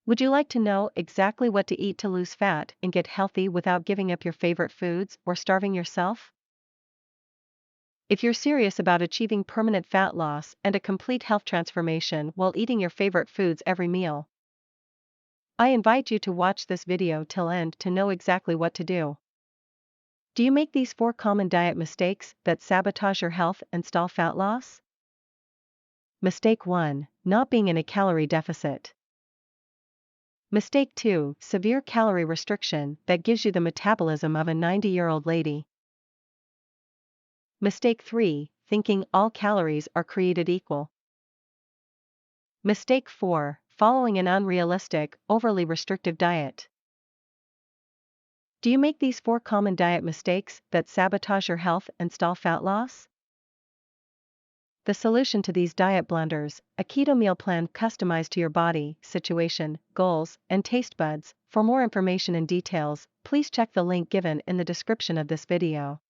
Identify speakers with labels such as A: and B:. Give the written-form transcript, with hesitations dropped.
A: Would you like to know exactly what to eat to lose fat and get healthy without giving up your favorite foods or starving yourself? If you're serious about achieving permanent fat loss and a complete health transformation while eating your favorite foods every meal, I invite you to watch this video till end to know exactly what to do. Do you make these 4 common diet mistakes that sabotage your health and stall fat loss? Mistake 1. Not being in a calorie deficit. Mistake 2. Severe calorie restriction that gives you the metabolism of a 90-year-old lady. Mistake 3. Thinking all calories are created equal. Mistake 4. Following an unrealistic, overly restrictive diet. Do you make these 4 common diet mistakes that sabotage your health and stall fat loss? The solution to these diet blunders, a keto meal plan customized to your body, situation, goals, and taste buds. For more information and details, please check the link given in the description of this video.